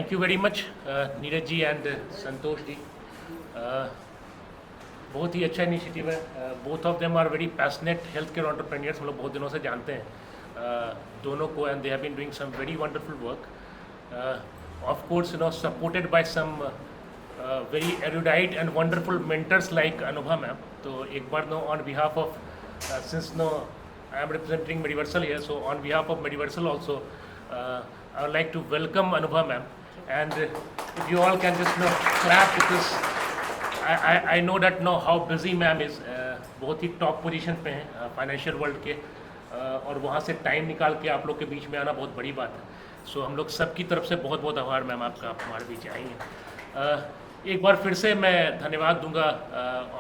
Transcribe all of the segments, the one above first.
Thank you very much Neeraj ji and Santosh ji. बहुत ही अच्छा इनिशिएटिव है। Both of them are very passionate health care entrepreneurs. हम लोग बहुत दिनों से जानते हैं दोनों को, and they have been doing some very wonderful work. Of course supported by some very erudite and wonderful mentors like Anubha ma'am. तो एक बार on behalf of since I am representing Mediversal here, so on behalf of Mediversal also, I would like to welcome Anubha ma'am, and if you all can just clap, because I know that how busy ma'am is. बहुत ही top position पे हैं financial world के, और वहाँ से time निकाल के आप लोग के बीच में आना बहुत बड़ी बात है। सो हम लोग सबकी तरफ से बहुत बहुत आभार मैम आपका, आप हमारे बीच आएंगे। एक बार फिर से मैं धन्यवाद दूंगा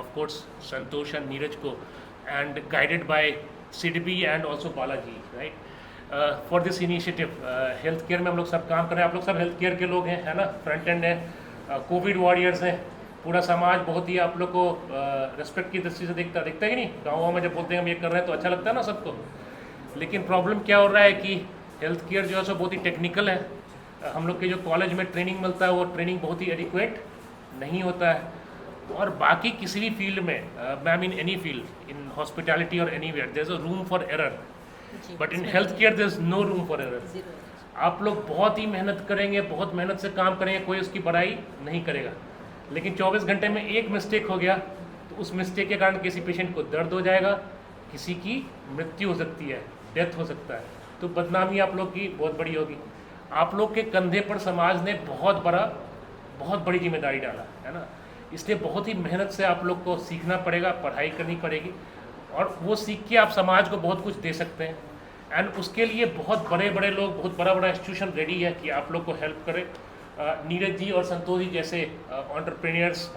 of course Santosh and Neeraj को, and guided by CDB and also Balaji, right, for this initiative. Health care में हम लोग सब काम कर रहे हैं, आप लोग सब हेल्थ केयर के लोग हैं, है ना, फ्रंट एंड हैं, कोविड वॉरियर्स हैं। पूरा समाज बहुत ही आप लोग को रिस्पेक्ट की दृष्टि से देखता है कि नहीं। गाँव में जब बोलते हैं हम ये कर रहे हैं तो अच्छा लगता है ना सबको, लेकिन प्रॉब्लम क्या हो रहा है कि हेल्थ केयर जो है सो बहुत ही टेक्निकल है। हम लोग के जो कॉलेज में ट्रेनिंग मिलता है वो ट्रेनिंग बहुत ही एडिक्वेट नहीं होता है, और बाकी किसी भी फील्ड में, ma'am, in any field, in hospitality और anywhere, there is a room for error, but in health care there is no room for error. आप लोग बहुत ही मेहनत करेंगे, बहुत मेहनत से काम करेंगे, कोई उसकी बड़ाई नहीं करेगा, लेकिन 24 घंटे में एक मिस्टेक हो गया तो उस मिस्टेक के कारण किसी पेशेंट को दर्द हो जाएगा, किसी की मृत्यु हो सकती है, डेथ हो सकता है, तो बदनामी आप लोग की बहुत बड़ी होगी। आप लोग के कंधे पर समाज ने बहुत बड़ी जिम्मेदारी डाला है ना, इसलिए बहुत ही मेहनत से आप लोग को सीखना पड़ेगा, पढ़ाई करनी पड़ेगी, और वो सीख के आप समाज को बहुत कुछ दे सकते हैं। एंड उसके लिए बहुत बड़े लोग, बहुत बड़ा इंस्टीट्यूशन रेडी है कि आप लोग को हेल्प करे। नीरज जी और संतोष जी जैसे एंटरप्रेन्योर्स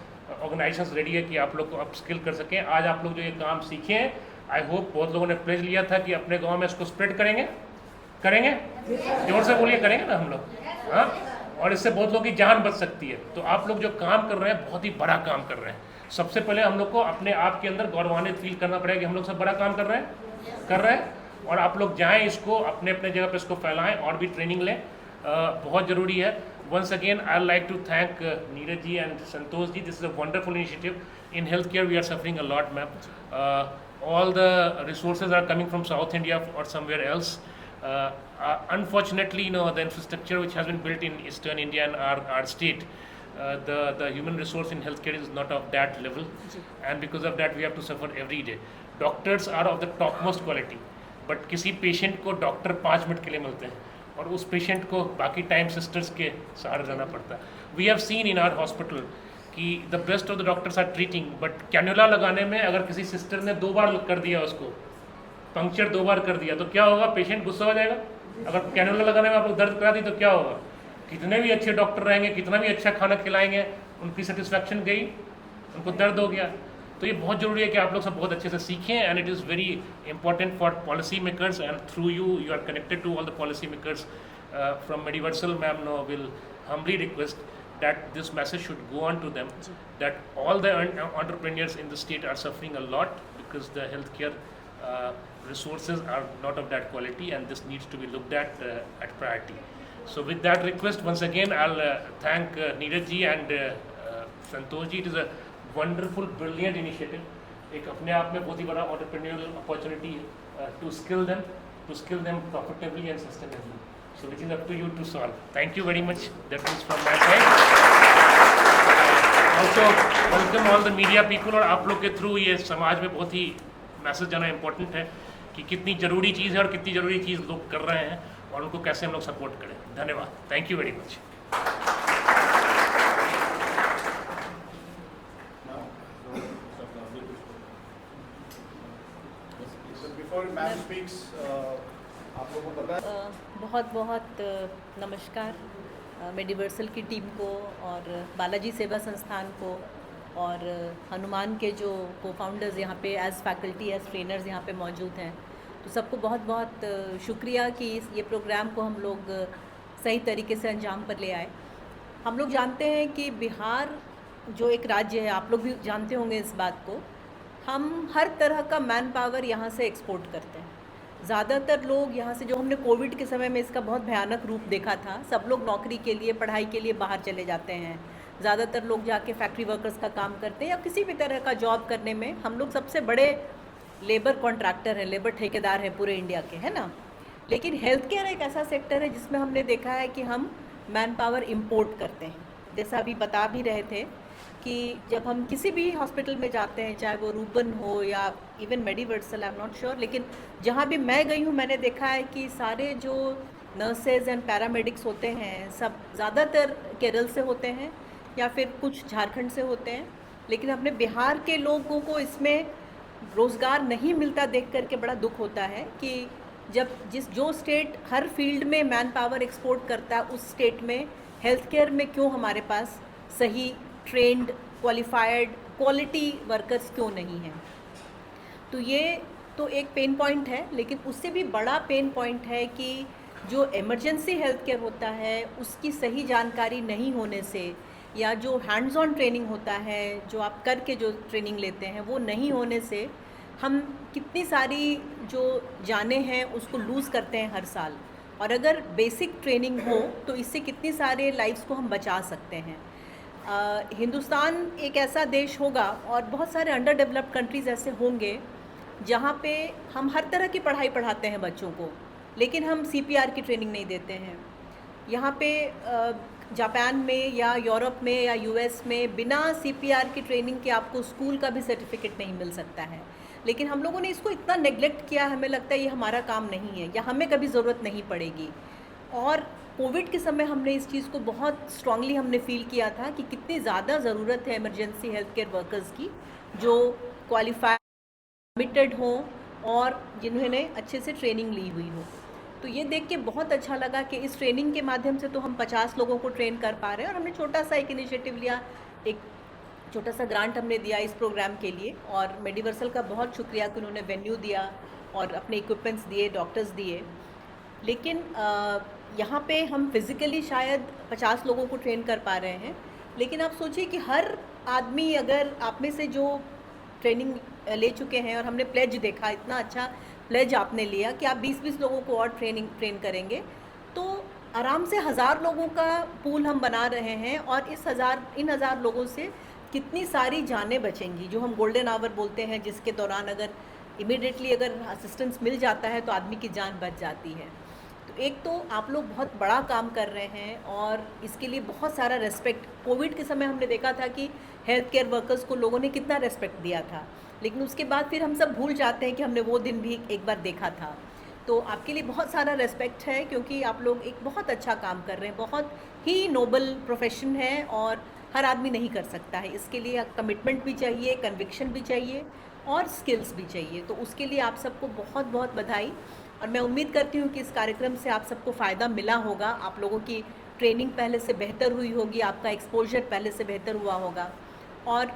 ऑर्गेनाइजेशंस रेडी है कि आप लोग को अपस्किल कर सकें। आज आप लोग जो ये काम सीखे हैं, आई होप बहुत लोगों ने प्लेज लिया था कि अपने गाँव में इसको स्प्रेड करेंगे जोर से बोलिए, करेंगे ना हम लोग, हाँ, और इससे बहुत लोगों की जान बच सकती है। तो आप लोग जो काम कर रहे हैं बहुत ही बड़ा काम कर रहे हैं। सबसे पहले हम लोग को अपने आप के अंदर गौरवान्वित फील करना पड़ेगा कि हम लोग सब बड़ा काम कर रहे हैं, और आप लोग जाएं, इसको अपने जगह पे इसको फैलाएं और भी ट्रेनिंग लें, बहुत ज़रूरी है। Once again I like to thank Neeraj ji and Santosh ji. This is a wonderful initiative. In health care we are suffering a lot ma'am. all the resources are coming from South India or somewhere else. Unfortunately, the infrastructure which has been built in Eastern India and our state, the human resource in healthcare is not of that level, and because of that we have to suffer every day. Doctors are of the topmost quality, but किसी patient को doctor 5 minute के लिए मिलते हैं, और उस patient को बाकी टाइम सिस्टर्स के सहारे रहना पड़ता है। We have seen in our hospital कि the best of the doctors are treating, but cannula लगाने में अगर किसी सिस्टर ने 2 बार कर दिया, उसको पंक्चर 2 बार कर दिया, तो क्या होगा? पेशेंट गुस्सा हो जाएगा। अगर कैन्युला लगाने में आप लोग दर्द करा दी तो क्या होगा? कितने भी अच्छे डॉक्टर रहेंगे, कितना भी अच्छा खाना खिलाएंगे, उनकी सेटिस्फैक्शन गई, उनको दर्द हो गया। तो ये बहुत ज़रूरी है कि आप लोग सब बहुत अच्छे से सीखें, and it is very important for policy makers, and through you are connected to all the policy makers from Medivarsal. Ma'am will humbly request that this message should go on to them, that all the entrepreneurs in the state are suffering a lot because the healthcare resources are not of that quality, and this needs to be looked at priority. So with that request, once again I'll thank Neeraj ji and Santosh ji. It is a wonderful, brilliant initiative. एक अपने आप में बहुत ही बड़ा entrepreneurial opportunity है, to skill them profitably and sustainably. So which is up to you to solve. Thank you very much. That is from my side. Also welcome all the media people, और आप लोग के through ये समाज में बहुत ही message जाना important है कि कितनी ज़रूरी चीज़ है और कितनी ज़रूरी चीज़ लोग कर रहे हैं, और उनको कैसे हम लोग सपोर्ट करें। धन्यवाद। Thank you very much. Before ma'am speaks, आप लोगों को पता है, बहुत नमस्कार मेडिवर्सल की टीम को, और बालाजी सेवा संस्थान को, और हनुमान के जो को-फाउंडर्स यहाँ पे एज फैकल्टी, एज ट्रेनर्स यहाँ पे मौजूद हैं। तो सबको बहुत शुक्रिया कि ये प्रोग्राम को हम लोग सही तरीके से अंजाम पर ले आए। हम लोग जानते हैं कि बिहार जो एक राज्य है, आप लोग भी जानते होंगे इस बात को, हम हर तरह का मैन पावर यहाँ से एक्सपोर्ट करते हैं, ज़्यादातर लोग यहाँ से, जो हमने कोविड के समय में इसका बहुत भयानक रूप देखा था, सब लोग नौकरी के लिए, पढ़ाई के लिए बाहर चले जाते हैं। ज़्यादातर लोग जाके फैक्ट्री वर्कर्स का काम करते हैं या किसी भी तरह का जॉब करने में हम लोग सबसे बड़े लेबर कॉन्ट्रैक्टर हैं, लेबर ठेकेदार हैं पूरे इंडिया के, है ना। लेकिन हेल्थ केयर एक ऐसा सेक्टर है जिसमें हमने देखा है कि हम मैन पावर इम्पोर्ट करते हैं। जैसा अभी बता भी रहे थे कि जब हम किसी भी हॉस्पिटल में जाते हैं, चाहे वो रूबन हो या even Medivarsal, I am not sure, लेकिन जहाँ भी मैं गई हूँ मैंने देखा है कि सारे जो नर्सेज एंड पैरामेडिक्स होते हैं सब ज़्यादातर केरल से होते हैं या फिर कुछ झारखंड से होते हैं। लेकिन अपने बिहार के लोगों को इसमें रोज़गार नहीं मिलता देख करके बड़ा दुख होता है कि जब जो स्टेट हर फील्ड में मैन पावर एक्सपोर्ट करता है, उस स्टेट में हेल्थ केयर में क्यों हमारे पास सही ट्रेंड, क्वालिफाइड, क्वालिटी वर्कर्स क्यों नहीं हैं। तो ये तो एक पेन पॉइंट है, लेकिन उससे भी बड़ा पेन पॉइंट है कि जो इमरजेंसी हेल्थ केयर होता है उसकी सही जानकारी नहीं होने से, या जो हैंड्स ऑन ट्रेनिंग होता है, जो आप करके जो ट्रेनिंग लेते हैं वो नहीं होने से हम कितनी सारी जो जाने हैं उसको लूज़ करते हैं हर साल। और अगर बेसिक ट्रेनिंग हो तो इससे कितनी सारे लाइफ्स को हम बचा सकते हैं। हिंदुस्तान एक ऐसा देश होगा और बहुत सारे अंडर डेवलप्ड कंट्रीज़ ऐसे होंगे जहाँ पे हम हर तरह की पढ़ाई पढ़ाते हैं बच्चों को, लेकिन हम सीपीआर की ट्रेनिंग नहीं देते हैं। यहाँ पे जापान में या यूरोप में या यूएस में बिना सीपीआर की ट्रेनिंग के आपको स्कूल का भी सर्टिफिकेट नहीं मिल सकता है। लेकिन हम लोगों ने इसको इतना नेग्लेक्ट किया, हमें लगता है ये हमारा काम नहीं है या हमें कभी ज़रूरत नहीं पड़ेगी। और कोविड के समय हमने इस चीज़ को बहुत स्ट्रांगली हमने फील किया था कि कितनी ज़्यादा ज़रूरत है इमरजेंसी हेल्थ केयर वर्कर्स की, जो क्वालिफाइड, कमिटेड हों और जिन्होंने अच्छे से ट्रेनिंग ली हुई हो। तो ये देख के बहुत अच्छा लगा कि इस ट्रेनिंग के माध्यम से तो हम 50 लोगों को ट्रेन कर पा रहे हैं। और हमने छोटा सा एक इनिशिएटिव लिया, एक छोटा सा ग्रांट हमने दिया इस प्रोग्राम के लिए, और मेडिवर्सल का बहुत शुक्रिया कि उन्होंने वेन्यू दिया और अपने इक्विपमेंट्स दिए, डॉक्टर्स दिए। लेकिन यहाँ पे हम फिज़िकली शायद 50 लोगों को ट्रेन कर पा रहे हैं, लेकिन आप सोचिए कि हर आदमी, अगर आप में से जो ट्रेनिंग ले चुके हैं, और हमने प्लेज देखा, इतना अच्छा प्लेज आपने लिया कि आप 20-20 लोगों को और ट्रेन करेंगे, तो आराम से 1000 लोगों का पूल हम बना रहे हैं। और इन 1000 लोगों से कितनी सारी जानें बचेंगी, जो हम गोल्डन आवर बोलते हैं, जिसके दौरान अगर इमीडिएटली अगर असिस्टेंस मिल जाता है तो आदमी की जान बच जाती है। तो एक तो आप लोग बहुत बड़ा काम कर रहे हैं और इसके लिए बहुत सारा रेस्पेक्ट। कोविड के समय हमने देखा था कि हेल्थ केयर वर्कर्स को लोगों ने कितना रेस्पेक्ट दिया था, लेकिन उसके बाद फिर हम सब भूल जाते हैं कि हमने वो दिन भी एक बार देखा था। तो आपके लिए बहुत सारा रेस्पेक्ट है, क्योंकि आप लोग एक बहुत अच्छा काम कर रहे हैं। बहुत ही नोबल प्रोफेशन है और हर आदमी नहीं कर सकता है। इसके लिए कमिटमेंट भी चाहिए, कन्विक्शन भी चाहिए और स्किल्स भी चाहिए। तो उसके लिए आप सबको बहुत बहुत बधाई। और मैं उम्मीद करती हूँ कि इस कार्यक्रम से आप सबको फ़ायदा मिला होगा, आप लोगों की ट्रेनिंग पहले से बेहतर हुई होगी, आपका एक्सपोजर पहले से बेहतर हुआ होगा। और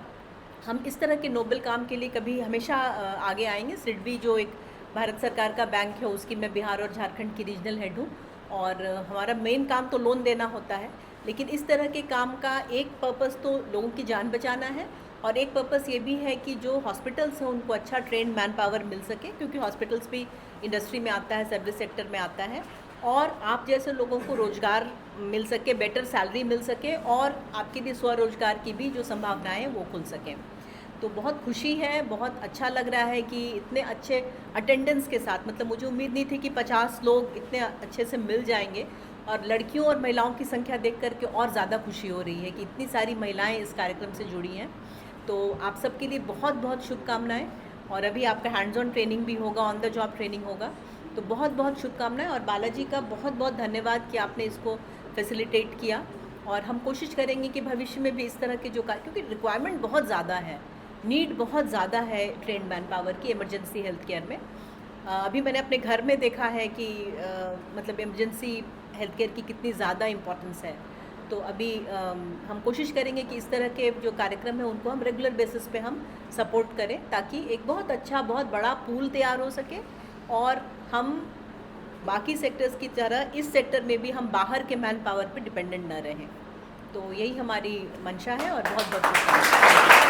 हम इस तरह के नोबल काम के लिए कभी हमेशा आगे आएंगे। सिडबी जो एक भारत सरकार का बैंक है, उसकी मैं बिहार और झारखंड की रीजनल हेड हूँ, और हमारा मेन काम तो लोन देना होता है, लेकिन इस तरह के काम का एक पर्पस तो लोगों की जान बचाना है, और एक पर्पस ये भी है कि जो हॉस्पिटल्स हैं उनको अच्छा ट्रेंड मैन पावर मिल सके, क्योंकि हॉस्पिटल्स भी इंडस्ट्री में आता है, सर्विस सेक्टर में आता है, और आप जैसे लोगों को रोज़गार मिल सके, बेटर सैलरी मिल सके, और आपके लिए स्वरोजगार की भी जो संभावनाएं हैं वो खुल सकें। तो बहुत खुशी है, बहुत अच्छा लग रहा है कि इतने अच्छे अटेंडेंस के साथ, मतलब मुझे उम्मीद नहीं थी कि 50 लोग इतने अच्छे से मिल जाएंगे, और लड़कियों और महिलाओं की संख्या देख करके और ज़्यादा खुशी हो रही है कि इतनी सारी महिलाएं इस कार्यक्रम से जुड़ी हैं। तो आप सबके लिए बहुत बहुत शुभकामनाएं, और अभी आपका हैंड्स ऑन ट्रेनिंग भी होगा, ऑन द जॉब ट्रेनिंग होगा, तो बहुत बहुत शुभकामनाएं। और बालाजी का बहुत बहुत धन्यवाद कि आपने इसको फैसिलिटेट किया, और हम कोशिश करेंगे कि भविष्य में भी इस तरह के जो क्योंकि रिक्वायरमेंट बहुत ज़्यादा है, नीड बहुत ज़्यादा है ट्रेंड मैन पावर की इमरजेंसी हेल्थ केयर में। अभी मैंने अपने घर में देखा है कि मतलब इमरजेंसी हेल्थ केयर की कितनी ज़्यादा इम्पोर्टेंस है। तो अभी हम कोशिश करेंगे कि इस तरह के जो कार्यक्रम है उनको हम रेगुलर बेसिस पे हम सपोर्ट करें, ताकि एक बहुत अच्छा, बहुत बड़ा पूल तैयार हो सके, और हम बाकी सेक्टर्स की तरह इस सेक्टर में भी हम बाहर के मैन पावर पे डिपेंडेंट न रहें। तो यही हमारी मंशा है, और बहुत बहुत शुभकामनाएं।